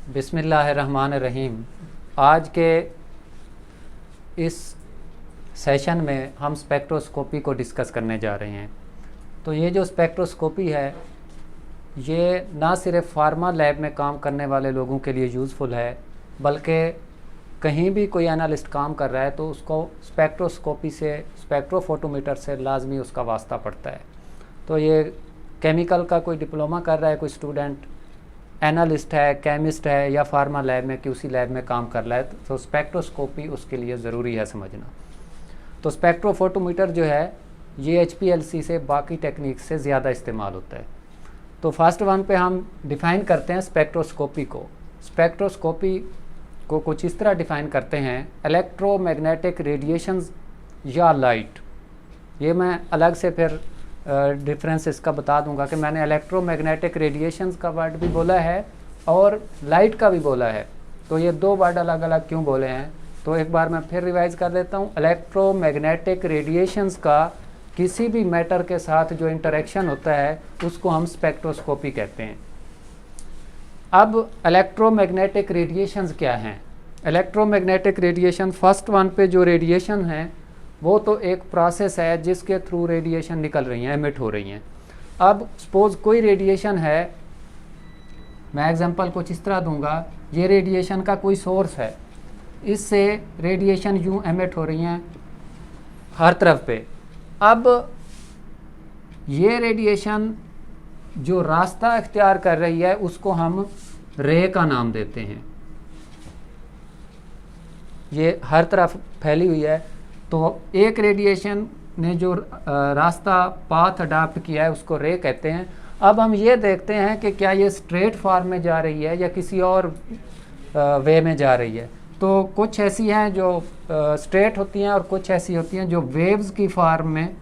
बिस्मिल्लाहिर्रहमानिर्रहीम। आज के इस सेशन में हम स्पेक्ट्रोस्कोपी को डिस्कस करने जा रहे हैं। तो ये जो स्पेक्ट्रोस्कोपी है ये ना सिर्फ फार्मा लैब में काम करने वाले लोगों के लिए यूज़फुल है, बल्कि कहीं भी कोई एनालिस्ट काम कर रहा है तो उसको स्पेक्ट्रोस्कोपी से, स्पेक्ट्रोफोटोमीटर से लाजमी उसका वास्ता पड़ता है। तो ये केमिकल का कोई डिप्लोमा कर रहा है कोई स्टूडेंट, एनालिस्ट है, केमिस्ट है या फार्मा लैब में किसी लैब में काम कर रहा है, तो स्पेक्ट्रोस्कोपी उसके लिए ज़रूरी है समझना। तो स्पेक्ट्रोफोटोमीटर जो है ये HPLC से बाकी टेक्निक से ज़्यादा इस्तेमाल होता है। तो फर्स्ट वन पे हम डिफ़ाइन करते हैं स्पेक्ट्रोस्कोपी को। स्पेक्ट्रोस्कोपी को कुछ इस तरह डिफ़ाइन करते हैं, इलेक्ट्रोमैग्नेटिक रेडिएशंस या लाइट। ये मैं अलग से फिर डिफरेंस इसका बता दूंगा कि मैंने इलेक्ट्रोमैग्नेटिक रेडिएशंस का वर्ड भी बोला है और लाइट का भी बोला है। तो ये दो वर्ड अलग अलग क्यों बोले हैं, तो एक बार मैं फिर रिवाइज कर देता हूँ। इलेक्ट्रोमैग्नेटिक रेडिएशंस का किसी भी मैटर के साथ जो इंटरेक्शन होता है उसको हम स्पेक्ट्रोस्कोपी कहते हैं। अब इलेक्ट्रोमैग्नेटिक रेडिएशंस क्या हैं? इलेक्ट्रोमैग्नेटिक रेडिएशन, फर्स्ट वन पे जो रेडिएशन है वो तो एक प्रोसेस है जिसके थ्रू रेडिएशन निकल रही हैं, एमिट हो रही हैं। अब सपोज कोई रेडिएशन है, मैं एग्जांपल कुछ इस तरह दूंगा, ये रेडिएशन का कोई सोर्स है, इससे रेडिएशन यूं एमिट हो रही हैं हर तरफ पे। अब ये रेडिएशन जो रास्ता इख्तियार कर रही है उसको हम रे का नाम देते हैं। ये हर तरफ फैली हुई है, तो एक रेडिएशन ने जो रास्ता पाथ अडाप्ट किया है उसको रे कहते हैं। अब हम ये देखते हैं कि क्या ये स्ट्रेट फॉर्म में जा रही है या किसी और वे में जा रही है। तो कुछ ऐसी हैं जो स्ट्रेट होती हैं और कुछ ऐसी होती हैं जो वेव्स की फॉर्म में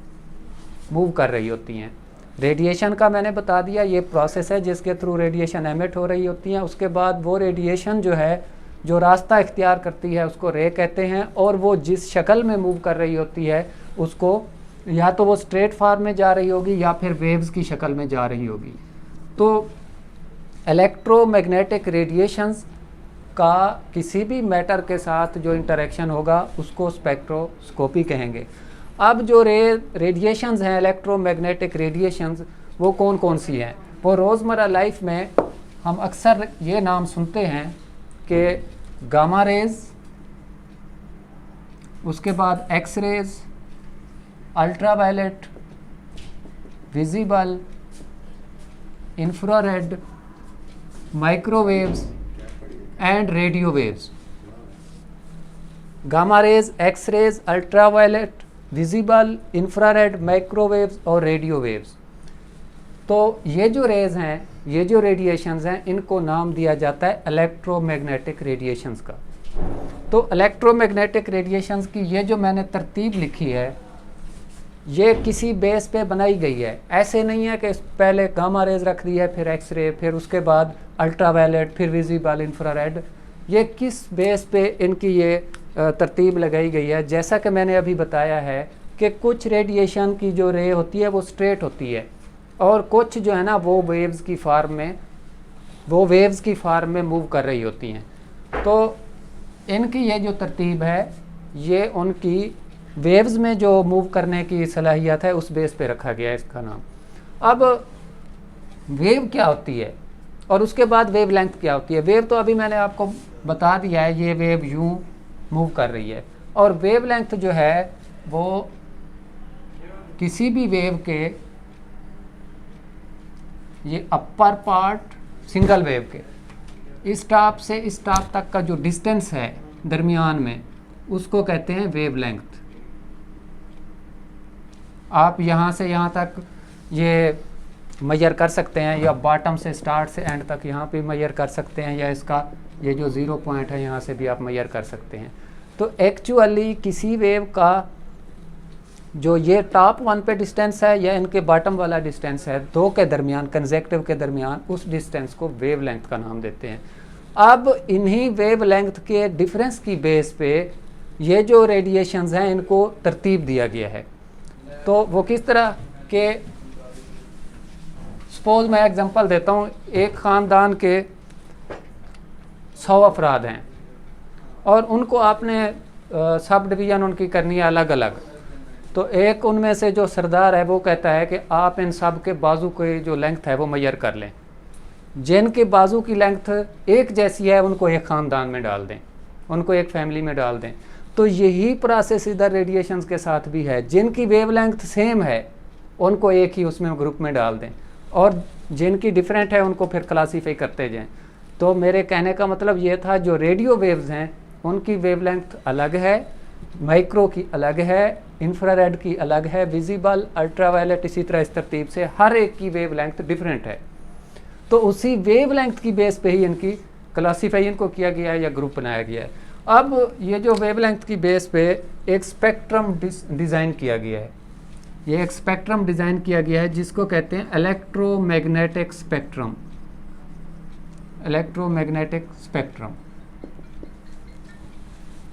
मूव कर रही होती हैं। रेडिएशन का मैंने बता दिया, ये प्रोसेस है जिसके थ्रू रेडिएशन एमिट हो रही होती हैं। उसके बाद वो रेडिएशन जो है जो रास्ता इख्तियार करती है उसको रे कहते हैं, और वो जिस शक्ल में मूव कर रही होती है उसको या तो वो स्ट्रेट फॉर्म में जा रही होगी या फिर वेव्स की शक्ल में जा रही होगी। तो इलेक्ट्रोमैग्नेटिक रेडिएशंस का किसी भी मैटर के साथ जो इंटरेक्शन होगा उसको स्पेक्ट्रोस्कोपी कहेंगे। अब जो रेडिएशंस हैं, इलेक्ट्रोमैग्नेटिक रेडिएशंस, वो कौन कौन सी हैं? वो रोज़मर्रा लाइफ में हम अक्सर ये नाम सुनते हैं कि गामा रेज, उसके बाद X rays, ultraviolet, visible, infrared, microwaves and radio waves. Gamma rays, X rays, ultraviolet, visible, infrared, microwaves और रेडियो वेव्स। तो ये जो रेज हैं, ये जो रेडिएशंस हैं, इनको नाम दिया जाता है इलेक्ट्रोमैग्नेटिक रेडिएशंस का। तो इलेक्ट्रोमैग्नेटिक रेडिएशंस की ये जो मैंने तरतीब लिखी है ये किसी बेस पे बनाई गई है। ऐसे नहीं है कि पहले गामा रेज रख दी है, फिर एक्स रे, फिर उसके बाद अल्ट्रावायलेट, फिर विजिबल, इंफ्रारेड। ये किस बेस पे इनकी ये तरतीब लगाई गई है? जैसा कि मैंने अभी बताया है कि कुछ रेडिएशन की जो रे होती है वो स्ट्रेट होती है और कुछ जो है ना वो वेव्स की फॉर्म में मूव कर रही होती हैं। तो इनकी ये जो तरतीब है ये उनकी वेव्स में जो मूव करने की सलाहियत है उस बेस पे रखा गया है इसका नाम। अब वेव क्या होती है और उसके बाद वेव लेंथ क्या होती है? वेव तो अभी मैंने आपको बता दिया है, ये वेव यूं मूव कर रही है। और वेव लेंथ जो है वो किसी भी वेव के, ये अपर पार्ट सिंगल वेव के इस टॉप से इस टॉप तक का जो डिस्टेंस है दरमियान में उसको कहते हैं वेव लेंथ। आप यहाँ से यहाँ तक ये मेजर कर सकते हैं, या बॉटम से स्टार्ट से एंड तक यहाँ पे मेजर कर सकते हैं, या इसका ये जो 0 पॉइंट है यहाँ से भी आप मेजर कर सकते हैं। तो एक्चुअली किसी वेव का जो ये टॉप वन पे डिस्टेंस है या इनके बॉटम वाला डिस्टेंस है, दो के दरमियान, कंसेक्टिव के दरमियान, उस डिस्टेंस को वेव लेंथ का नाम देते हैं। अब इन्हीं वेव लेंथ के डिफरेंस की बेस पे ये जो रेडिएशंस हैं इनको तरतीब दिया गया है। तो वो किस तरह के, सपोज मैं एग्जांपल देता हूँ, एक ख़ानदान के 100 अफराद हैं और उनको आपने सब डिवीज़न उनकी करनी है अलग अलग। तो एक उनमें से जो सरदार है वो कहता है कि आप इन सब के बाजू की जो लेंथ है वो मैयर कर लें, जिनके बाजू की लेंथ एक जैसी है उनको एक ख़ानदान में डाल दें, उनको एक फैमिली में डाल दें। तो यही प्रोसेस इधर रेडिएशंस के साथ भी है, जिनकी वेवलेंथ सेम है उनको एक ही उसमें ग्रुप में डाल दें और जिनकी डिफरेंट है उनको फिर क्लासीफाई करते जाएं। तो मेरे कहने का मतलब ये था, जो रेडियो वेव्स हैं उनकी वेवलेंथ अलग है, माइक्रो की अलग है, इंफ्रारेड की अलग है, विजिबल, अल्ट्रावायलेट, इसी तरह इस तरतीब से हर एक की वेवलेंथ डिफरेंट है। तो उसी वेवलेंथ की बेस पे ही इनकी क्लासीफाई इनको किया गया है या ग्रुप बनाया गया है। अब ये जो वेवलेंथ की बेस पे एक स्पेक्ट्रम डिज़ाइन किया गया है, ये एक स्पेक्ट्रम डिज़ाइन किया गया है जिसको कहते हैं electromagnetic spectrum. Electromagnetic spectrum,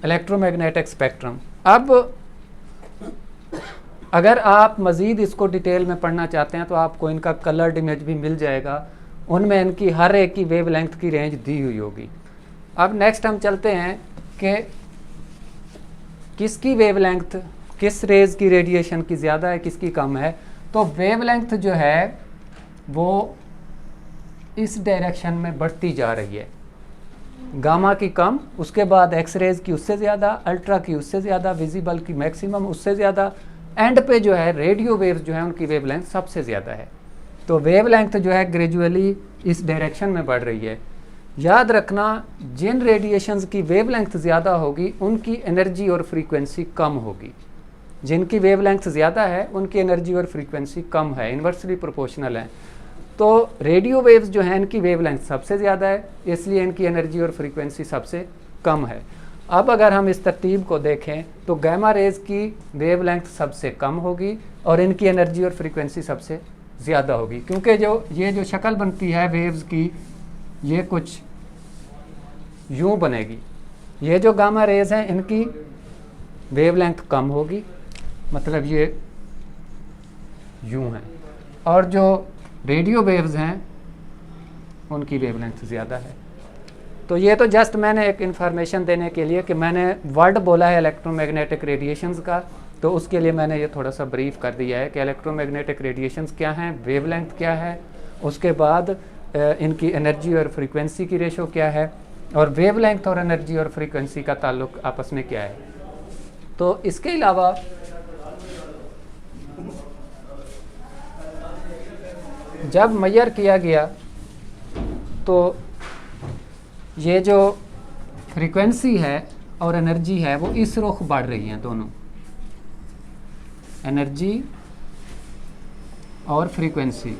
electromagnetic spectrum. अब अगर आप मज़ीद इसको डिटेल में पढ़ना चाहते हैं तो आपको इनका कलर्ड इमेज भी मिल जाएगा, उनमें इनकी हर एक की वेवलेंथ की रेंज दी हुई होगी। अब नेक्स्ट हम चलते हैं कि किसकी वेवलेंथ, किस रेज की रेडिएशन की ज़्यादा है, किसकी कम है। तो वेवलेंथ जो है वो इस डायरेक्शन में बढ़ती जा रही है, गामा की कम, उसके बाद एक्स रेज की उससे ज़्यादा, अल्ट्रा की उससे ज़्यादा, विजिबल की मैक्सिमम उससे ज़्यादा, एंड पे जो है रेडियो वेव्स जो है उनकी वेवलेंथ सबसे ज़्यादा है। तो वेवलेंथ जो है ग्रेजुअली इस डायरेक्शन में बढ़ रही है। याद रखना, जिन रेडिएशंस की वेवलेंथ ज़्यादा होगी उनकी एनर्जी और फ्रीक्वेंसी कम होगी, जिनकी वेवलेंथ ज़्यादा है उनकी एनर्जी और फ्रीक्वेंसी कम है, इन्वर्सली प्रोपोर्शनल है। तो रेडियो वेव्स जो हैं इनकी वेवलेंथ सबसे ज़्यादा है, इसलिए इनकी एनर्जी और फ्रीक्वेंसी सबसे कम है। अब अगर हम इस तरतीब को देखें तो गामा रेज की वेवलेंथ सबसे कम होगी और इनकी एनर्जी और फ्रीक्वेंसी सबसे ज़्यादा होगी, क्योंकि ये जो शक्ल बनती है वेव्स की, ये कुछ यूँ बनेगी। ये जो गामा रेज हैं इनकी वेवलेंथ कम होगी, मतलब ये यूँ हैं, और जो रेडियो वेव्स हैं उनकी वेवलेंथ ज़्यादा है। तो ये तो जस्ट मैंने एक इन्फॉर्मेशन देने के लिए कि मैंने वर्ड बोला है इलेक्ट्रोमैग्नेटिक रेडिएशंस का, तो उसके लिए मैंने ये थोड़ा सा ब्रीफ कर दिया है कि इलेक्ट्रोमैग्नेटिक रेडिएशंस क्या हैं, वेवलेंथ क्या है, उसके बाद इनकी एनर्जी और फ्रीक्वेंसी की रेशो क्या है, और वेवलेंथ और एनर्जी और फ्रीक्वेंसी का ताल्लुक आपस में क्या है। तो इसके अलावा जब मेजर किया गया तो ये जो फ्रीक्वेंसी है और एनर्जी है वो इस रुख बढ़ रही हैं, दोनों एनर्जी और फ्रीक्वेंसी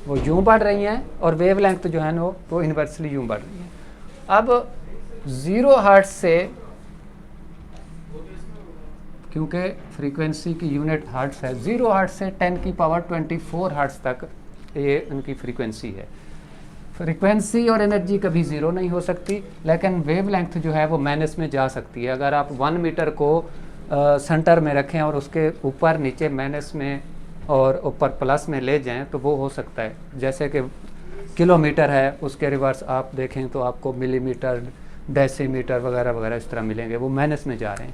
वो यूँ बढ़ रही हैं, और वेवलेंथ जो है ना वो इन्वर्सली यूँ बढ़ रही है। अब 0 हर्ट्ज से, क्योंकि फ्रीक्वेंसी की यूनिट हर्ट्ज है, 0 हर्ट्ज से 10⁻24 हर्ट्ज तक ये उनकी फ्रीक्वेंसी है। फ्रीक्वेंसी और एनर्जी कभी ज़ीरो नहीं हो सकती, लेकिन वेवलेंथ जो है वो माइनस में जा सकती है। अगर आप 1 मीटर को सेंटर में रखें और उसके ऊपर नीचे माइनस में और ऊपर प्लस में ले जाएं तो वो हो सकता है। जैसे कि किलोमीटर है, उसके रिवर्स आप देखें तो आपको मिलीमीटर, डेसीमीटर वगैरह वगैरह इस तरह मिलेंगे, वो माइनस में जा रहे हैं।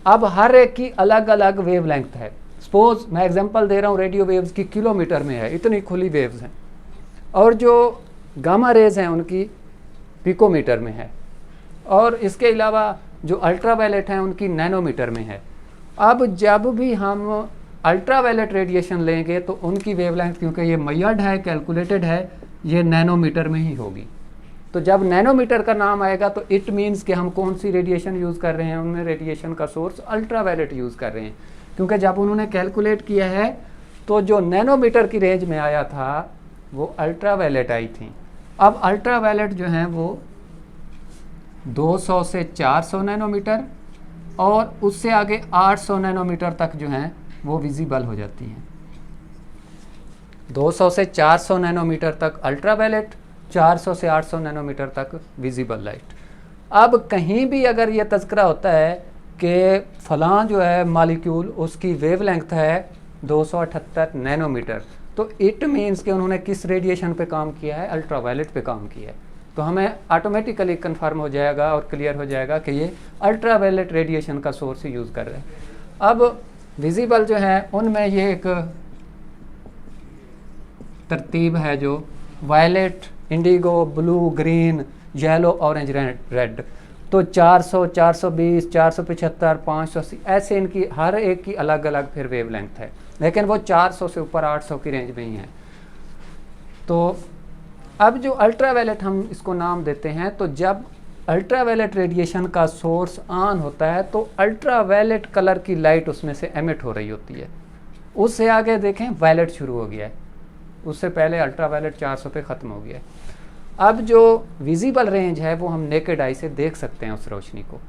अब हर एक की अलग अलग वेवलेंथ है। सपोज मैं एग्जांपल दे रहा हूँ, रेडियो वेव्स की किलोमीटर में है, इतनी खुली वेव्स हैं, और जो गामा रेज हैं उनकी पिकोमीटर में है, और इसके अलावा जो अल्ट्रावायलेट हैं उनकी नैनोमीटर में है। अब जब भी हम अल्ट्रावायलेट रेडिएशन लेंगे तो उनकी वेवलेंथ, क्योंकि ये मेजर्ड है, कैलकुलेटेड है, ये नैनोमीटर में ही होगी। तो जब नैनोमीटर का नाम आएगा तो इट मीन्स कि हम कौन सी रेडिएशन यूज़ कर रहे हैं, उनमें रेडिएशन का सोर्स अल्ट्रावायलेट यूज़ कर रहे हैं, क्योंकि जब उन्होंने कैलकुलेट किया है तो जो नैनोमीटर की रेंज में आया था वो अल्ट्रावायलेट आई थी। अब अल्ट्रावायलेट जो हैं वो 200 से 400 नैनोमीटर और उससे आगे 800 नैनोमीटर तक जो हैं वो विजिबल हो जाती हैं। 200 से 400 नैनोमीटर तक अल्ट्रावायलेट, 400 से 800 नैनोमीटर तक विजिबल लाइट। अब कहीं भी अगर ये तज़किरा होता है कि फ़लाँ जो है मालिक्यूल उसकी वेवलेंथ है 278 नैनोमीटर, तो इट मीन्स कि उन्होंने किस रेडिएशन पे काम किया है, अल्ट्रावायलेट पे काम किया है। तो हमें ऑटोमेटिकली कन्फर्म हो जाएगा और क्लियर हो जाएगा कि ये अल्ट्रावायलेट रेडिएशन का सोर्स यूज़ कर रहे हैं। अब विजिबल जो है उनमें ये एक तरतीब है जो violet, indigo, blue, green, yellow, orange, red. तो 400, 420, 475, 580 ऐसे इनकी हर एक की अलग अलग फिर वेवलेंथ है, लेकिन वो 400 से ऊपर 800 की रेंज में ही है। तो अब जो अल्ट्रावायलेट हम इसको नाम देते हैं, तो जब अल्ट्रावायलेट रेडिएशन का सोर्स ऑन होता है तो अल्ट्रावायलेट कलर की लाइट उसमें से एमिट हो रही होती है। उससे आगे देखें वायलेट शुरू हो गया है, उससे पहले अल्ट्रावायलेट 400 पे ख़त्म हो गया है। अब जो विजिबल रेंज है वो हम नेकेड आई से देख सकते हैं उस रोशनी को,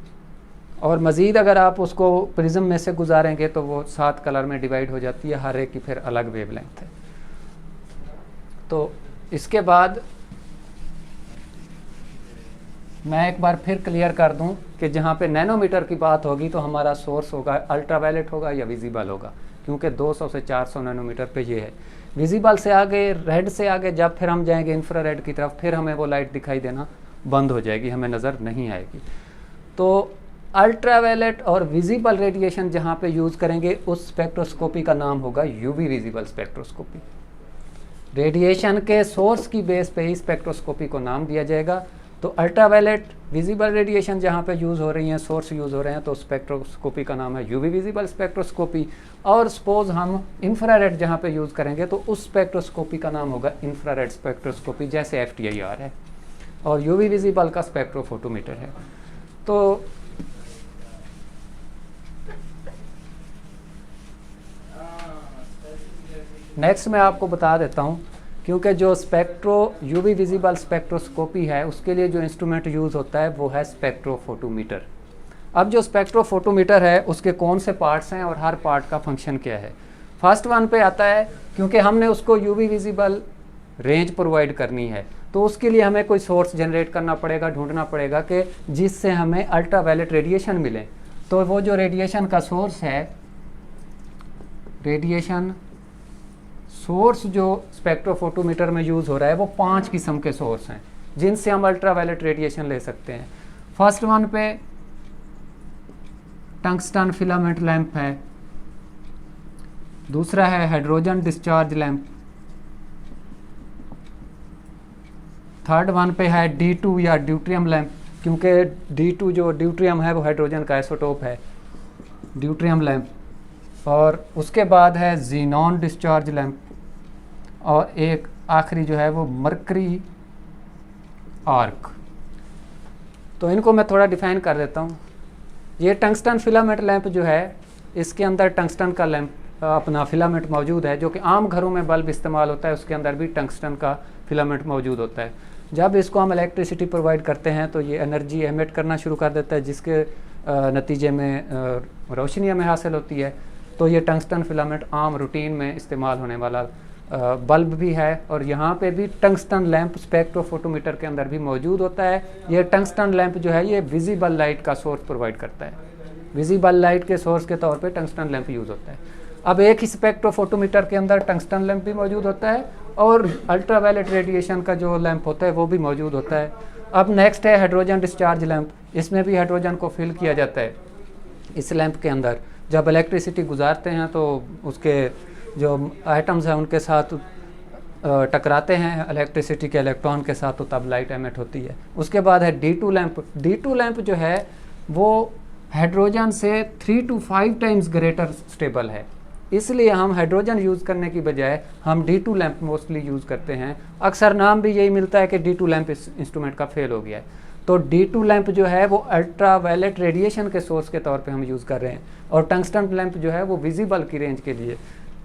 और मज़ीद अगर आप उसको प्रिज्म में से गुजारेंगे तो वो 7 कलर में डिवाइड हो जाती है, हर एक की फिर अलग वेवलेंथ है। तो इसके बाद मैं एक बार फिर क्लियर कर दूं कि जहाँ पे नैनोमीटर की बात होगी तो हमारा सोर्स होगा अल्ट्रावायलेट होगा या विजिबल होगा, क्योंकि 200 से 400 नैनोमीटर पे ये है। विजिबल से आगे, रेड से आगे जब फिर हम जाएंगे इंफ्रारेड की तरफ, फिर हमें वो लाइट दिखाई देना बंद हो जाएगी, हमें नज़र नहीं आएगी। तो अल्ट्रावायलेट और विजिबल रेडिएशन जहाँ पे यूज़ करेंगे उस स्पेक्ट्रोस्कोपी का नाम होगा यूवी विजिबल स्पेक्ट्रोस्कोपी। रेडिएशन के सोर्स की बेस पे ही स्पेक्ट्रोस्कोपी को नाम दिया जाएगा। तो अल्ट्रावायलेट, विजिबल रेडिएशन जहाँ पे यूज़ हो रही हैं, सोर्स यूज़ हो रहे हैं, तो स्पेक्ट्रोस्कोपी का नाम है यूवी विजिबल स्पेक्ट्रोस्कोपी। और सपोज हम इंफ्रारेड जहाँ पे यूज़ करेंगे तो उस स्पेक्ट्रोस्कोपी का नाम होगा इंफ्रारेड स्पेक्ट्रोस्कोपी, जैसे FTIR है। और यूवी विजिबल का स्पेक्ट्रोफोटोमीटर है। तो नेक्स्ट मैं आपको बता देता हूँ, क्योंकि जो यूवी विजिबल स्पेक्ट्रोस्कोपी है उसके लिए जो इंस्ट्रूमेंट यूज़ होता है वो है स्पेक्ट्रोफोटोमीटर। अब जो स्पेक्ट्रोफोटोमीटर है उसके कौन से पार्ट्स हैं और हर पार्ट का फंक्शन क्या है। फर्स्ट वन पे आता है, क्योंकि हमने उसको यूवी विजिबल रेंज प्रोवाइड करनी है तो उसके लिए हमें कोई सोर्स जनरेट करना पड़ेगा, ढूंढना पड़ेगा कि जिससे हमें अल्ट्रावायलेट रेडिएशन मिले। तो वो जो रेडिएशन का सोर्स है, रेडिएशन सोर्स जो स्पेक्ट्रोफोटोमीटर में यूज़ हो रहा है वो 5 किस्म के सोर्स हैं जिनसे हम अल्ट्रावायलेट रेडिएशन ले सकते हैं। फर्स्ट वन पे टंगस्टन फिलामेंट लैंप है, दूसरा है hydrogen discharge lamp, third one पे है D2 या ड्यूट्रियम लैंप, क्योंकि D2 जो ड्यूट्रियम है वो हाइड्रोजन का आइसोटोप है, ड्यूट्रियम लैंप। और उसके बाद है जीनॉन डिस्चार्ज लैंप, और एक आखिरी जो है वो मरकरी आर्क। तो इनको मैं थोड़ा डिफाइन कर देता हूँ। ये टंगस्टन फिलामेंट लैंप जो है, इसके अंदर टंगस्टन का लैंप अपना फिलामेंट मौजूद है, जो कि आम घरों में बल्ब इस्तेमाल होता है, उसके अंदर भी टंगस्टन का फिलामेंट मौजूद होता है। जब इसको हम इलेक्ट्रिसिटी प्रोवाइड करते हैं तो ये एनर्जी एमिट करना शुरू कर देता है, जिसके नतीजे में रोशनी हमें हासिल होती है। तो ये टंगस्टन फिलामेंट आम रूटीन में इस्तेमाल होने वाला बल्ब भी है, और यहाँ पे भी टंगस्टन लैंप स्पेक्ट्रोफोटोमीटर के अंदर भी मौजूद होता है। ये टंगस्टन लैंप जो है ये विजिबल लाइट का सोर्स प्रोवाइड करता है, विजिबल लाइट के सोर्स के तौर पे टंगस्टन लैंप यूज़ होता है। अब एक ही स्पेक्ट्रोफोटोमीटर के अंदर टंगस्टन लैंप भी मौजूद होता है और अल्ट्रावायलेट रेडिएशन का जो लैंप होता है वो भी मौजूद होता है। अब नेक्स्ट है हाइड्रोजन डिस्चार्ज लैंप। इसमें भी हाइड्रोजन को फिल किया जाता है इस लैंप के अंदर। जब इलेक्ट्रिसिटी गुजारते हैं तो उसके जो आइटम्स हैं उनके साथ टकराते हैं इलेक्ट्रिसिटी के इलेक्ट्रॉन के साथ, तो तब लाइट एमिट होती है। उसके बाद है D2 लैंप। D2 लैंप जो है वो हाइड्रोजन से 3 to 5 टाइम्स ग्रेटर स्टेबल है, इसलिए हम हाइड्रोजन यूज़ करने की बजाय हम D2 लैंप मोस्टली यूज़ करते हैं। अक्सर नाम भी यही मिलता है कि D2 लैंप इस इंस्ट्रूमेंट का फेल हो गया है। तो D2 लैंप जो है वो अल्ट्रावायलेट रेडिएशन के सोर्स के तौर पे हम यूज़ कर रहे हैं, और टंगस्टन लैंप जो है वो विजिबल की रेंज के लिए।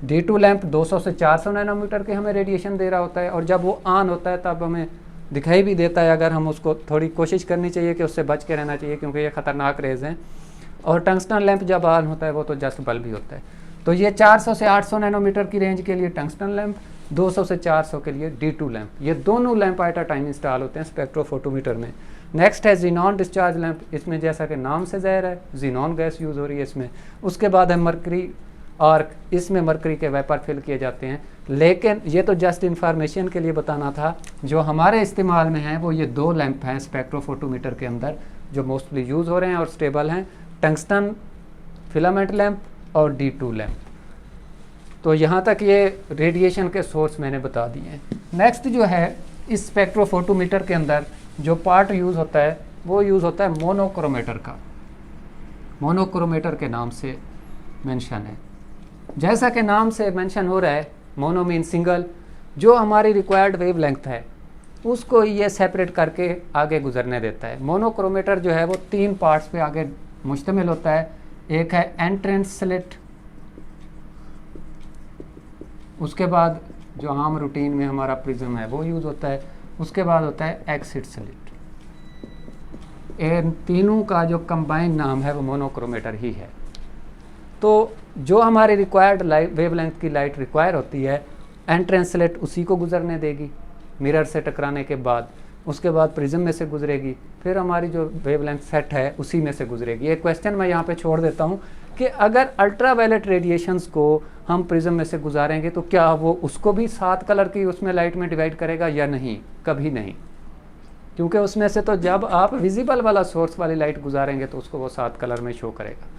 D2 लैंप 200 से 400 नैनोमीटर के हमें रेडिएशन दे रहा होता है, और जब वो ऑन होता है तब हमें दिखाई भी देता है। अगर हम उसको थोड़ी कोशिश करनी चाहिए कि उससे बच के रहना चाहिए, क्योंकि ये ख़तरनाक रेज हैं। और टंगस्टन लैंप जब ऑन होता है वो तो जस्ट बल्ब ही होता है। तो ये 400 से 800 नैनोमीटर की रेंज के लिए टंगस्टन लैंप, 200 से 400 के लिए D2 लैंप। ये दोनों lamp at a time install होते हैं स्पेक्ट्रोफोटोमीटर में। नेक्स्ट है जीनॉन डिस्चार्ज लैंप। इसमें जैसा कि नाम से ज़ाहिर है जीनॉन गैस यूज़ हो रही है इसमें। उसके बाद है मरकरी और इसमें मरकरी के वेपर फिल किए जाते हैं। लेकिन ये तो जस्ट इंफॉर्मेशन के लिए बताना था। जो हमारे इस्तेमाल में है वो ये 2 लैंप हैं स्पेक्ट्रोफोटोमीटर के अंदर जो मोस्टली यूज़ हो रहे हैं और स्टेबल हैं, टंगस्टन फिलामेंट लैंप और D2 लैंप। तो यहाँ तक ये रेडिएशन के सोर्स मैंने बता दिए हैं। नेक्स्ट जो है इस स्पेक्ट्रोफोटोमीटर के अंदर जो पार्ट यूज़ होता है वो यूज़ होता है मोनोक्रोमेटर का। मोनोक्रोमेटर के नाम से मेंशन है। जैसा कि नाम से मेंशन हो रहा है, मोनो मीन सिंगल, जो हमारी रिक्वायर्ड वेवलेंथ है उसको ये सेपरेट करके आगे गुजरने देता है। मोनोक्रोमेटर जो है वो 3 पार्ट्स पे आगे मुश्तमिल होता है। एक है एंट्रेंस स्लिट, उसके बाद जो आम रूटीन में हमारा प्रिज्म है वो यूज़ होता है, उसके बाद होता है एक्सिट स्लिट। इन तीनों का जो कंबाइंड नाम है वो मोनोक्रोमेटर ही है। तो जो हमारी रिक्वायर्ड लाइट वेवलेंथ की लाइट रिक्वायर होती है, एंट्रेंस स्लिट उसी को गुजरने देगी मिरर से टकराने के बाद, उसके बाद प्रिज्म में से गुजरेगी, फिर हमारी जो वेवलेंथ सेट है उसी में से गुजरेगी। एक क्वेश्चन मैं यहाँ पे छोड़ देता हूँ कि अगर अल्ट्रावायलेट रेडिएशंस को हम प्रिज्म में से गुजारेंगे तो क्या वो उसको भी 7 कलर की उसमें लाइट में डिवाइड करेगा या नहीं? कभी नहीं, क्योंकि उसमें से तो जब आप विजिबल वाला सोर्स वाली लाइट गुजारेंगे तो उसको वो 7 कलर में शो करेगा।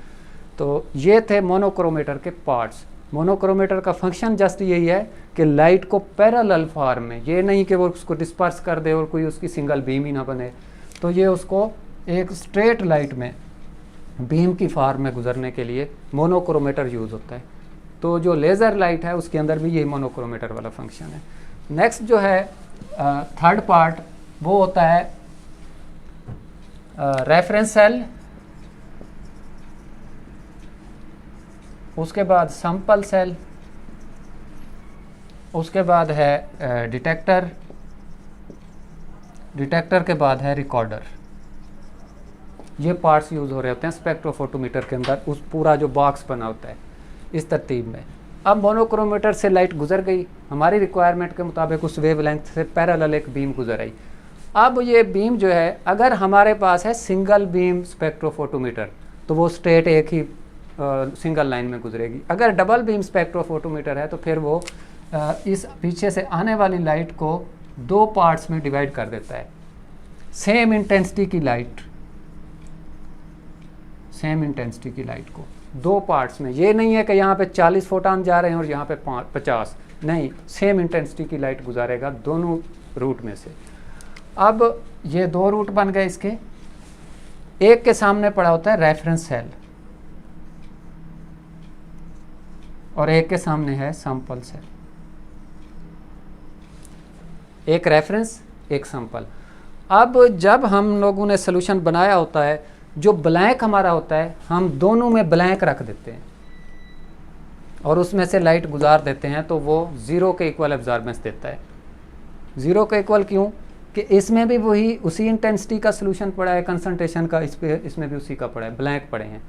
तो ये थे मोनोक्रोमेटर के पार्ट्स। मोनोक्रोमेटर का फंक्शन जस्ट यही है कि लाइट को पैरेलल फॉर्म में, ये नहीं कि वो उसको डिस्पर्स कर दे और कोई उसकी सिंगल बीम ही ना बने, तो ये उसको एक स्ट्रेट लाइट में बीम की फॉर्म में गुजरने के लिए मोनोक्रोमेटर यूज़ होता है। तो जो लेज़र लाइट है उसके अंदर भी यही मोनोक्रोमेटर वाला फंक्शन है। नेक्स्ट जो है थर्ड पार्ट वो होता है रेफरेंस सेल, उसके बाद सैंपल सेल, उसके बाद है डिटेक्टर, डिटेक्टर के बाद है रिकॉर्डर। ये पार्ट्स यूज़ हो रहे होते हैं स्पेक्ट्रोफोटोमीटर के अंदर, उस पूरा जो बॉक्स बना होता है इस तरतीब में। अब मोनोक्रोमेटर से लाइट गुजर गई, हमारी रिक्वायरमेंट के मुताबिक उस वेवलेंथ से पैरेलल एक बीम गुजर आई। अब ये बीम जो है, अगर हमारे पास है सिंगल बीम स्पेक्ट्रोफोटोमीटर तो वो स्ट्रेट एक ही सिंगल लाइन में गुजरेगी। अगर डबल बीम स्पेक्ट्रोफोटोमीटर है तो फिर वो इस पीछे से आने वाली लाइट को 2 पार्ट्स में डिवाइड कर देता है। सेम इंटेंसिटी की लाइट, सेम इंटेंसिटी की लाइट को 2 पार्ट्स में, ये नहीं है कि यहाँ पे 40 फोटॉन जा रहे हैं और यहाँ पे 50, नहीं, सेम इंटेंसिटी की लाइट गुजारेगा दोनों रूट में से। अब ये 2 रूट बन गए इसके। एक के सामने पड़ा होता है रेफरेंस सेल और एक के सामने है सैंपल सेल। एक रेफरेंस, एक सैंपल। अब जब हम लोगों ने सोल्यूशन बनाया होता है, जो ब्लैंक हमारा होता है हम दोनों में ब्लैंक रख देते हैं और उसमें से लाइट गुजार देते हैं, तो वो 0 के इक्वल एब्जॉर्बेंस देता है। 0 के इक्वल क्यों? कि इसमें भी वही उसी इंटेंसिटी का सोल्यूशन पड़ा है, कंसंट्रेशन का, इसमें भी उसी का पड़ा है, ब्लैंक पड़े हैं।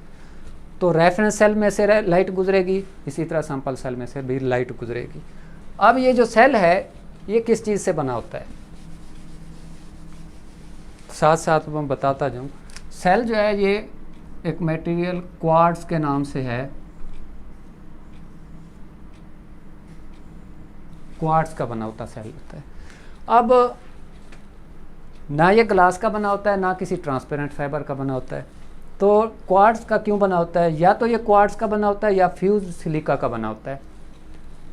तो रेफरेंस सेल में से लाइट गुजरेगी, इसी तरह सैंपल सेल में से भी लाइट गुजरेगी। अब ये जो सेल है ये किस चीज़ से बना होता है, साथ साथ मैं बताता जाऊँ। सेल जो है ये एक मटेरियल क्वार्ट्ज के नाम से है, क्वार्ट्ज का बना होता सेल होता है। अब ना ये ग्लास का बना होता है ना किसी ट्रांसपेरेंट फाइबर का बना होता है। तो क्वार्ट्ज का क्यों बना होता है? या तो ये क्वार्ट्ज का बना होता है या फ्यूज सिलिका का बना होता है।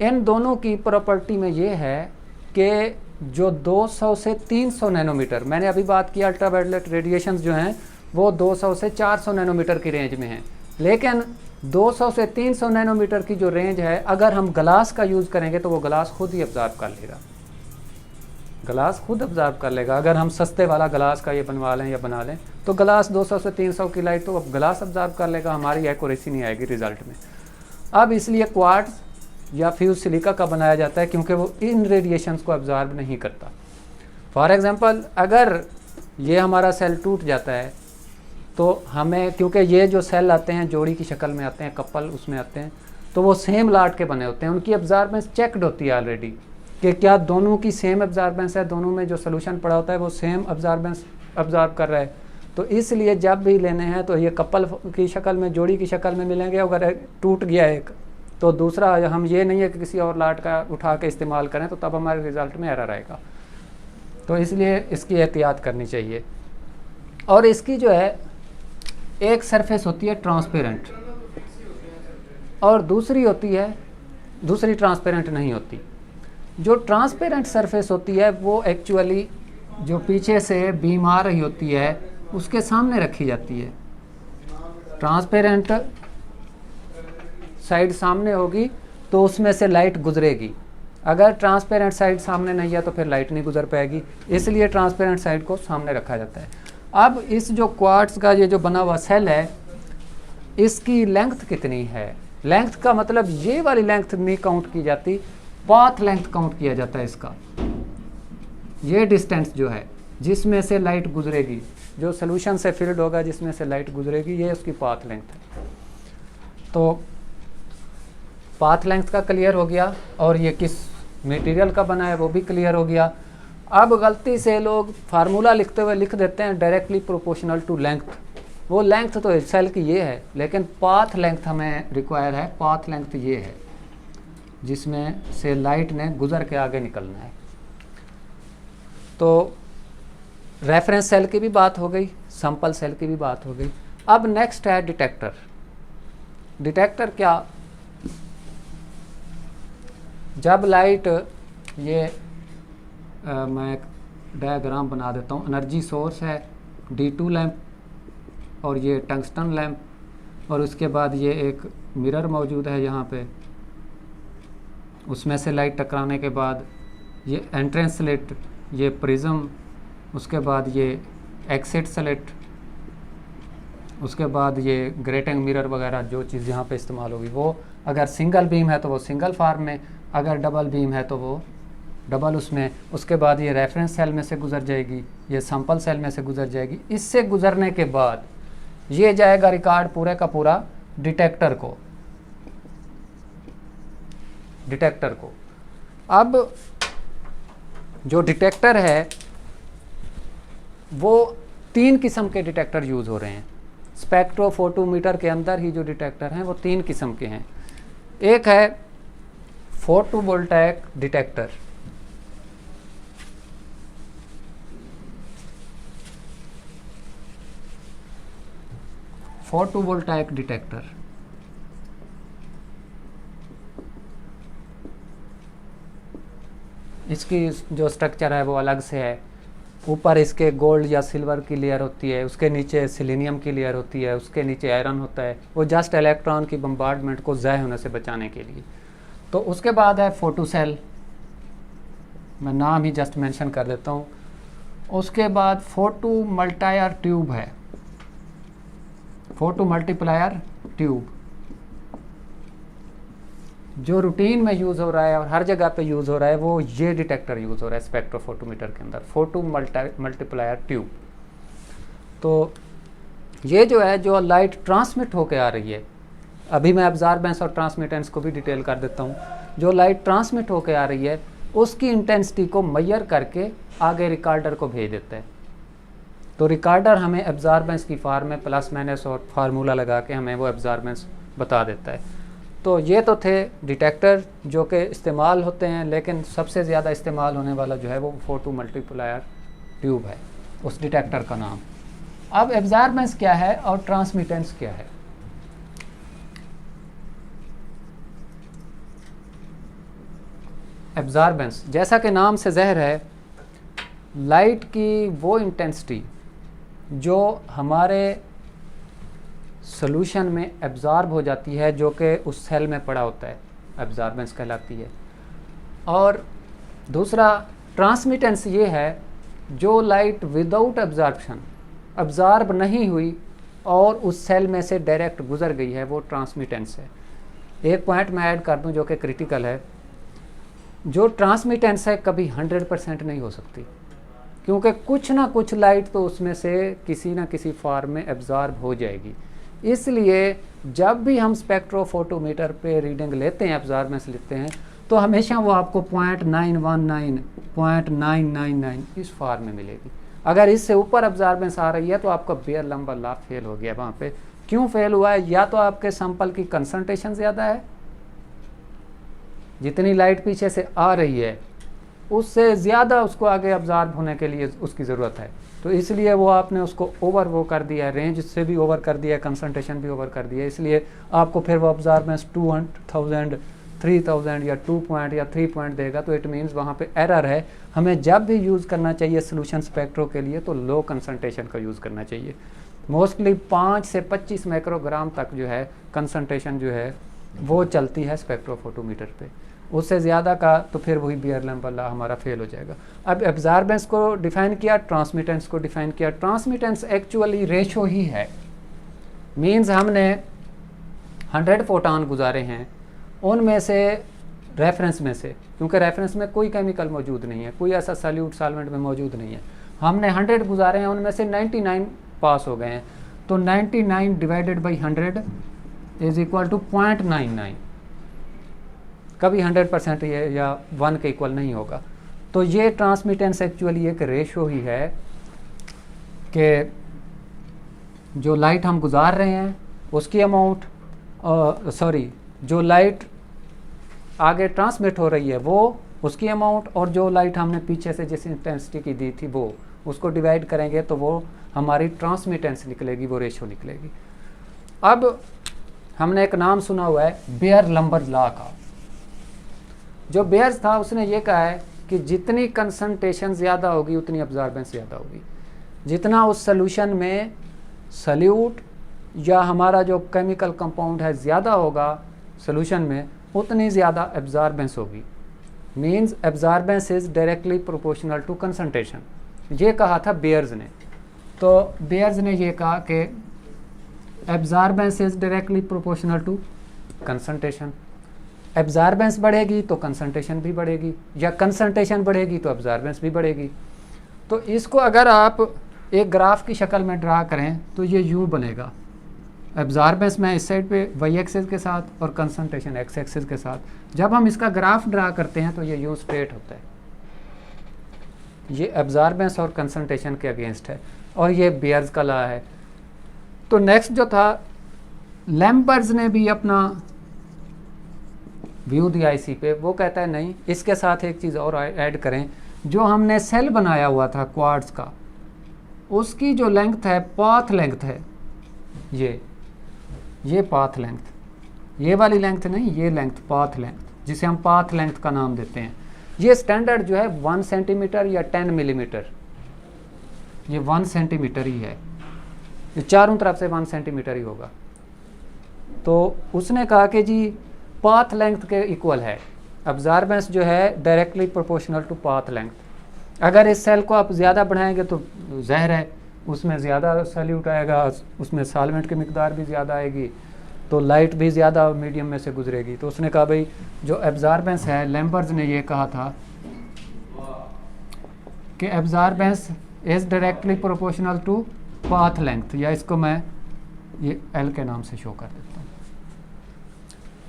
इन दोनों की प्रॉपर्टी में ये है कि जो 200 से 300 नैनोमीटर, मैंने अभी बात की अल्ट्रावायलेट रेडिएशंस जो हैं वो 200 से 400 नैनोमीटर की रेंज में हैं, लेकिन 200 से 300 नैनोमीटर की जो रेंज है, अगर हम ग्लास का यूज़ करेंगे तो वो ग्लास खुद ही ऑब्जर्व कर लेगा, ग्लास खुद ऑब्जर्व कर लेगा। अगर हम सस्ते वाला ग्लास का ये बनवा लें या बना लें तो ग्लास 200 से 300 की लाइट तो अब ग्लास ऑब्जर्व कर लेगा, हमारी एक्यूरेसी नहीं आएगी रिजल्ट में। अब इसलिए क्वार्ट्ज या फ्यूज सिलिका का बनाया जाता है क्योंकि वो इन रेडिएशंस को ऑब्जर्व नहीं करता। फॉर एग्जांपल अगर ये हमारा सेल टूट जाता है तो हमें, क्योंकि ये जो सेल आते हैं जोड़ी की शक्ल में आते हैं, कपल उसमें आते हैं, तो वो सेम लाट के बने होते हैं, उनकी ऑब्जर्वेंस चेकड होती है ऑलरेडी कि क्या दोनों की सेम ऑब्जर्वेंस है, दोनों में जो सोल्यूशन पड़ा होता है वो सेम ऑब्जर्वेंस ऑब्जर्व कर रहा है। तो इसलिए जब भी लेने हैं तो ये कपल की शक्ल में, जोड़ी की शक्ल में मिलेंगे। अगर टूट गया एक तो दूसरा हम ये नहीं है कि किसी और लाट का उठा के इस्तेमाल करें, तो तब हमारे रिज़ल्ट में एरर आएगा। तो इसलिए इसकी एहतियात करनी चाहिए। और इसकी जो है एक सरफेस होती है ट्रांसपेरेंट और दूसरी ट्रांसपेरेंट नहीं होती। जो ट्रांसपेरेंट सरफेस होती है वो एक्चुअली जो पीछे से बीम आ रही होती है उसके सामने रखी जाती है। ट्रांसपेरेंट साइड सामने होगी तो उसमें से लाइट गुजरेगी। अगर ट्रांसपेरेंट साइड सामने नहीं है तो फिर लाइट नहीं गुजर पाएगी, इसलिए ट्रांसपेरेंट साइड को सामने रखा जाता है। अब इस जो क्वार्ट्ज का ये जो बना हुआ सेल है, इसकी लेंथ कितनी है? लेंथ का मतलब ये वाली लेंथ नहीं काउंट की जाती, पाथ लेंथ काउंट किया जाता है इसका। ये डिस्टेंस जो है जिसमें से लाइट गुजरेगी, जो सोल्यूशन से फिल्ड होगा जिसमें से लाइट गुजरेगी, ये उसकी पाथ लेंथ है। तो पाथ लेंथ का क्लियर हो गया और ये किस मटेरियल का बना है वो भी क्लियर हो गया। अब गलती से लोग फार्मूला लिखते हुए लिख देते हैं डायरेक्टली प्रोपोर्शनल टू लेंथ। वो लेंथ तो सेल की ये है, लेकिन पाथ लेंथ हमें रिक्वायर है। पाथ लेंथ ये है जिसमें से लाइट ने गुजर के आगे निकलना है। तो रेफरेंस सेल की भी बात हो गई, सैंपल सेल की भी बात हो गई। अब नेक्स्ट है डिटेक्टर। डिटेक्टर क्या? जब लाइट ये मैं एक डायग्राम बना देता हूँ। एनर्जी सोर्स है D2 लैंप और ये टंगस्टन लैंप, और उसके बाद ये एक मिरर मौजूद है यहाँ पे। उसमें से लाइट टकराने के बाद ये एंट्रेंस स्लिट, ये प्रिज्म, उसके बाद ये एक्सिट स्लिट, उसके बाद ये ग्रेटिंग मिरर वगैरह जो चीज़ यहाँ पे इस्तेमाल होगी वो अगर सिंगल बीम है तो वो सिंगल फार्म में, अगर डबल बीम है तो वो डबल उसमें। उसके बाद ये रेफरेंस सेल में से गुजर जाएगी, ये सैंपल सेल में से गुजर जाएगी। इससे गुजरने के बाद ये जाएगा रिकॉर्ड पूरे का पूरा डिटेक्टर को। अब जो डिटेक्टर है वो 3 किस्म के डिटेक्टर यूज़ हो रहे हैं। स्पेक्ट्रोफोटोमीटर के अंदर ही जो डिटेक्टर हैं वो 3 किस्म के हैं। एक है फोटोवोल्टाइक डिटेक्टर, इसकी जो स्ट्रक्चर है वो अलग से है। ऊपर इसके गोल्ड या सिल्वर की लेयर होती है, उसके नीचे सिलीनियम की लेयर होती है, उसके नीचे आयरन होता है। वो जस्ट इलेक्ट्रॉन की बम्बार्डमेंट को ज़ाय होने से बचाने के लिए। तो उसके बाद है फोटो सेल, मैं नाम ही जस्ट मेंशन कर देता हूँ। उसके बाद फोटो मल्टीप्लायर ट्यूब है, फोटो मल्टीप्लायर ट्यूब जो रूटीन में यूज़ हो रहा है और हर जगह पे यूज़ हो रहा है, वो ये डिटेक्टर यूज़ हो रहा है स्पेक्ट्रोफोटोमीटर के अंदर, फोटो मल्टीप्लायर ट्यूब। तो ये जो है जो लाइट ट्रांसमिट होके आ रही है, अभी मैं अब्जॉर्बेंस और ट्रांसमिटेंस को भी डिटेल कर देता हूँ। जो लाइट ट्रांसमिट होके आ रही है उसकी इंटेंसिटी को मेजर करके आगे रिकॉर्डर को भेज देता है। तो रिकॉर्डर हमें अब्जॉर्बेंस की फॉर्म में प्लस माइनस और फार्मूला लगा के हमें वो अब्जॉर्बेंस बता देता है। तो ये तो थे डिटेक्टर जो कि इस्तेमाल होते हैं, लेकिन सबसे ज़्यादा इस्तेमाल होने वाला जो है वो फोटो मल्टीप्लायर ट्यूब है, उस डिटेक्टर का नाम। अब एब्जॉर्बेंस क्या है और ट्रांसमिटेंस क्या है? एब्जॉर्बेंस जैसा कि नाम से ज़ाहिर है, लाइट की वो इंटेंसिटी जो हमारे सॉल्यूशन में एब्जॉर्ब हो जाती है, जो कि उस सेल में पड़ा होता है, एब्जॉर्बेंस कहलाती है। और दूसरा ट्रांसमिटेंस ये है जो लाइट विदाउट एब्जॉर्प्शन, एब्जॉर्ब नहीं हुई और उस सेल में से डायरेक्ट गुजर गई है, वो ट्रांसमिटेंस है। एक पॉइंट मैं ऐड कर दूं जो कि क्रिटिकल है, जो ट्रांसमिटेंस है कभी 100% नहीं हो सकती, क्योंकि कुछ ना कुछ लाइट तो उसमें से किसी ना किसी फॉर्म में एब्जॉर्ब हो जाएगी। इसलिए जब भी हम स्पेक्ट्रोफोटोमीटर पे रीडिंग लेते हैं, एब्जॉर्बेंस लेते हैं, तो हमेशा वो आपको 0.919, 0.999 इस फॉर्म में मिलेगी। अगर इससे ऊपर एब्जॉर्बेंस आ रही है तो आपका बेयर लंबा लाभ फेल हो गया वहाँ पे। क्यों फेल हुआ है? या तो आपके सैंपल की कंसंट्रेशन ज़्यादा है, जितनी लाइट पीछे से आ रही है उससे ज़्यादा उसको आगे अब्जॉर्ब होने के लिए उसकी ज़रूरत है। तो इसलिए वो आपने उसको ओवर वो कर दिया है, रेंज से भी ओवर कर दिया है, कंसंट्रेशन भी ओवर कर दिया है, इसलिए आपको फिर वो अब्जॉर्बेंस 2000, 3000 या 2 पॉइंट या 3 पॉइंट देगा। तो इट मीन्स वहाँ पे एरर है। हमें जब भी यूज़ करना चाहिए सोल्यूशन स्पेक्ट्रो के लिए तो लो कंसंट्रेशन का यूज़ करना चाहिए। मोस्टली 5 से 25 माइक्रोग्राम तक जो है कंसंट्रेशन जो है वो चलती है स्पेक्ट्रोफोटोमीटर पे। उससे ज़्यादा का तो फिर वही बियर-लैम्बर्ट लॉ हमारा फेल हो जाएगा। अब एब्जॉर्बेंस को डिफ़ाइन किया, ट्रांसमिटेंस को डिफ़ाइन किया। ट्रांसमिटेंस एक्चुअली रेशो ही है। मीन्स हमने 100 फोटान गुजारे हैं, उनमें से रेफरेंस में से, क्योंकि रेफरेंस में कोई केमिकल मौजूद नहीं है, कोई ऐसा सॉल्यूट सॉल्वेंट में मौजूद नहीं है, हमने 100 गुजारे हैं, उनमें से 99 पास हो गए हैं। तो 99 divided by 100 is equal to 0.99। कभी 100% ये या 1 के इक्वल नहीं होगा। तो ये ट्रांसमिटेंस एक्चुअली एक रेशो ही है कि जो लाइट हम गुजार रहे हैं उसकी अमाउंट, जो लाइट आगे ट्रांसमिट हो रही है वो उसकी अमाउंट, और जो लाइट हमने पीछे से जिस इंटेंसिटी की दी थी वो उसको डिवाइड करेंगे तो वो हमारी ट्रांसमिटेंस निकलेगी, वो रेशो निकलेगी। अब हमने एक नाम सुना हुआ है बियर-लैम्बर्ट लॉ का। जो बेयर्स था उसने ये कहा है कि जितनी कंसंट्रेशन ज़्यादा होगी उतनी अब्जॉर्बेंस ज़्यादा होगी। जितना उस सॉल्यूशन में सल्यूट या हमारा जो केमिकल कंपाउंड है ज़्यादा होगा सॉल्यूशन में, उतनी ज़्यादा एब्जॉर्बेंस होगी। Means absorbance is directly proportional to concentration. ये कहा था बेयर्स ने। तो बेयर्स ने ये कहा कि absorbance is directly proportional to concentration. Absorbance बढ़ेगी तो कंसंट्रेशन भी बढ़ेगी, या कंसंट्रेशन बढ़ेगी तो एब्जॉर्बेंस भी बढ़ेगी। तो इसको अगर आप एक ग्राफ की शक्ल में ड्रा करें तो ये यूँ बनेगा। एब्जॉर्बेंस में इस साइड पे वाई एक्सिस के साथ और कंसंट्रेशन एक्स एक्सिस के साथ। जब हम इसका ग्राफ ड्रा करते हैं तो ये यूँ स्ट्रेट होता है। ये एब्जॉर्बेंस और कंसंट्रेशन के अगेंस्ट है, और ये बेयर्स का लॉ है। तो नेक्स्ट जो था, लैम्बर्ट्स ने भी अपना व्यू दिया इसी पे। वो कहता है नहीं, इसके साथ एक चीज़ और ऐड करें। जो हमने सेल बनाया हुआ था क्वार्ट्ज का, उसकी जो लेंथ है, पाथ लेंथ है, ये पाथ लेंथ, ये वाली लेंथ नहीं, ये लेंथ पाथ लेंथ, जिसे हम पाथ लेंथ का नाम देते हैं। ये स्टैंडर्ड जो है 1 सेंटीमीटर या 10 मिलीमीटर, ये 1 सेंटीमीटर ही है। ये चारों तरफ से 1 सेंटीमीटर ही होगा। तो उसने कहा कि जी पाथ लेंथ के इक्वल है। अब्जॉर्बेंस जो है directly proportional to path length. अगर इस सेल को आप ज़्यादा बढ़ाएंगे तो जहर है, उसमें ज़्यादा सॉल्यूट आएगा, उसमें सॉल्वेंट की मिकदार भी ज़्यादा आएगी, तो लाइट भी ज़्यादा मीडियम में से गुजरेगी। तो उसने कहा भाई जो एब्जॉर्बेंस है, लैम्बर्ट्स ने ये कहा था कि absorbance is directly proportional to path length, या इसको मैं ये एल के नाम से शो कर देता हूँ।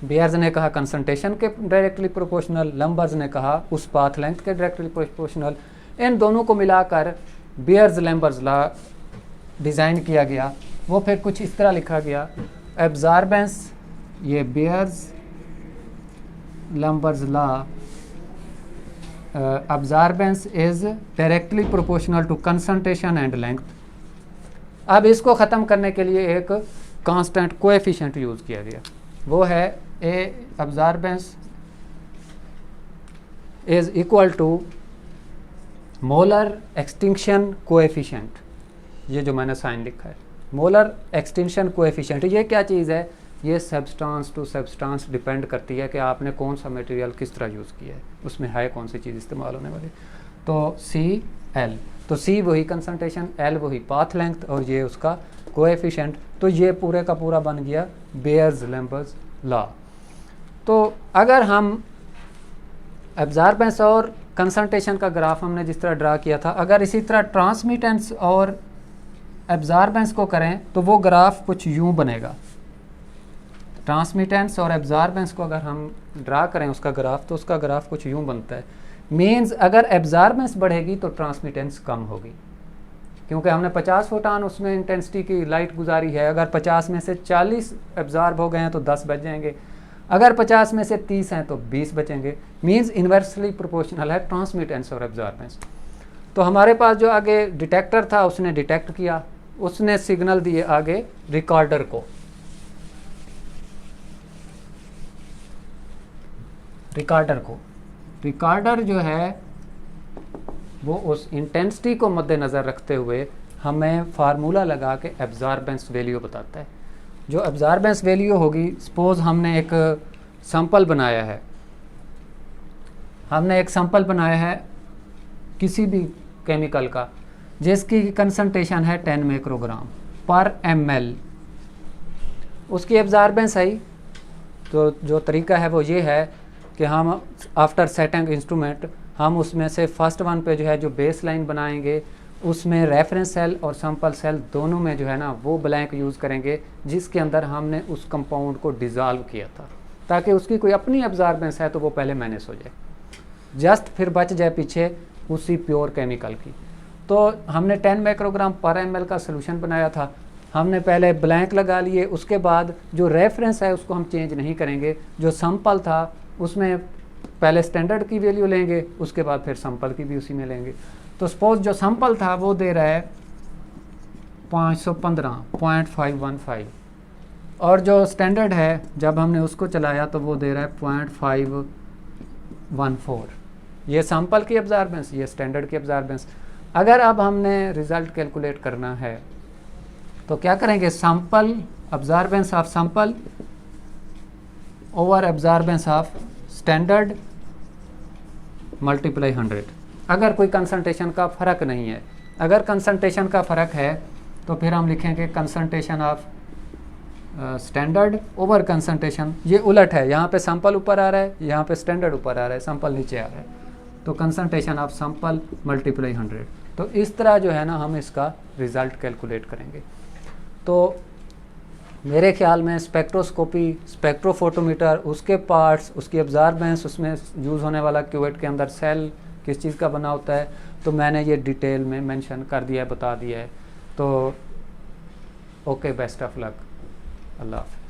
बेयर्स ने कहा कंसंट्रेशन के डायरेक्टली प्रोपोर्शनल, लैम्बर्ट्स ने कहा उस पाथ लेंथ के डायरेक्टली प्रोपोर्शनल। इन दोनों को मिलाकर बेयर्स-लैम्बर्ट्स लॉ डिज़ाइन किया गया। वो फिर कुछ इस तरह लिखा गया, एब्जॉर्बेंस, ये Beer's Lambert's law, absorbance is directly proportional to concentration and length. अब इसको ख़त्म करने के लिए एक कांस्टेंट कोएफिशिएंट यूज़ किया गया, वो है A absorbance is equal to molar extinction coefficient. ये जो मैंने साइन लिखा है, मोलर एक्सटिंक्शन कोएफिशिएंट, ये क्या चीज़ है? ये सब्सटेंस टू सब्सटेंस डिपेंड करती है कि आपने कौन सा मटेरियल किस तरह यूज़ किया है, उसमें है कौन सी चीज़ इस्तेमाल होने वाली। तो सी एल, तो सी वही कंसंट्रेशन, एल वही पाथ लेंथ, और ये उसका कोएफिशिएंट। तो ये पूरे का पूरा बन गया बेयर्स-लैम्बर्ट्स लॉ। तो अगर हम एब्जॉर्बेंस और कंसंट्रेशन का ग्राफ हमने जिस तरह ड्रा किया था, अगर इसी तरह ट्रांसमिटेंस और एब्जॉर्बेंस को करें तो वो ग्राफ कुछ यूँ बनेगा। ट्रांसमिटेंस और एब्जॉर्बेंस को अगर हम ड्रा करें उसका ग्राफ, तो उसका ग्राफ कुछ यूँ बनता है। मीन्स अगर एब्जॉर्बेंस बढ़ेगी तो ट्रांसमिटेंस कम होगी, क्योंकि हमने 50 फोटान उसमें इंटेंसिटी की लाइट गुजारी है। अगर 50 में से 40 एब्जॉर्ब हो गए हैं तो 10 बच जाएंगे। अगर 50 में से 30 हैं तो 20 बचेंगे। मीन्स इन्वर्सली प्रोपोर्शनल है ट्रांसमिटेंस और एब्जॉर्बेंस। तो हमारे पास जो आगे डिटेक्टर था उसने डिटेक्ट किया, उसने सिग्नल दिए आगे रिकॉर्डर को। रिकॉर्डर जो है वो उस इंटेंसिटी को मद्देनज़र रखते हुए हमें फार्मूला लगा के एब्जॉर्बेंस वैल्यू बताता है। जो एब्जॉर्बेंस वैल्यू होगी, सपोज हमने एक सैंपल बनाया है किसी भी केमिकल का जिसकी कंसंट्रेशन है 10 माइक्रोग्राम पर ml, उसकी एब्जॉर्बेंस आई। तो जो तरीका है वो ये है कि हम आफ्टर सेटिंग इंस्ट्रूमेंट हम उसमें से फर्स्ट वन पे जो है जो बेस लाइन बनाएंगे, उसमें रेफरेंस सेल और सैंपल सेल दोनों में जो है ना वो ब्लैंक यूज़ करेंगे जिसके अंदर हमने उस कंपाउंड को डिज़ोल्व किया था, ताकि उसकी कोई अपनी एब्जॉर्बेंस है तो वो पहले मैनेज हो जाए, जस्ट फिर बच जाए पीछे उसी प्योर केमिकल की। तो हमने 10 माइक्रोग्राम पर ml का सोल्यूशन बनाया था, हमने पहले ब्लैंक लगा लिए, उसके बाद जो रेफरेंस है उसको हम चेंज नहीं करेंगे, जो सैंपल था उसमें पहले स्टैंडर्ड की वैल्यू लेंगे, उसके बाद फिर सैंपल की भी उसी में लेंगे। तो सपोज जो सैंपल था वो दे रहा है 515.515 और जो स्टैंडर्ड है जब हमने उसको चलाया तो वो दे रहा है 0.514। ये सैंपल की एब्जॉर्बेंस, ये स्टैंडर्ड की एब्जॉर्बेंस। अगर अब हमने रिज़ल्ट कैलकुलेट करना है तो क्या करेंगे, sample absorbance of sample over absorbance of standard multiply 100। अगर कोई कंसंट्रेशन का फ़र्क नहीं है, अगर कंसंट्रेशन का फ़र्क है तो फिर हम लिखेंगे concentration of standard over concentration. ये उलट है, यहाँ पे सैंपल ऊपर आ रहा है, यहाँ पे स्टैंडर्ड ऊपर आ रहा है, सैंपल नीचे आ रहा है, तो कंसंट्रेशन ऑफ सैंपल मल्टीप्लाई 100। तो इस तरह जो है ना हम इसका रिज़ल्ट कैलकुलेट करेंगे। तो मेरे ख्याल में स्पेक्ट्रोस्कोपी, स्पेक्ट्रोफोटोमीटर, उसके पार्ट्स, उसकी एब्जॉर्बेंस, उसमें यूज़ होने वाला क्यूवेट के अंदर सेल किस चीज़ का बना होता है, तो मैंने ये डिटेल में मेंशन कर दिया है, बता दिया है। तो ओके, बेस्ट ऑफ लक, अल्लाह हाफ़िज़।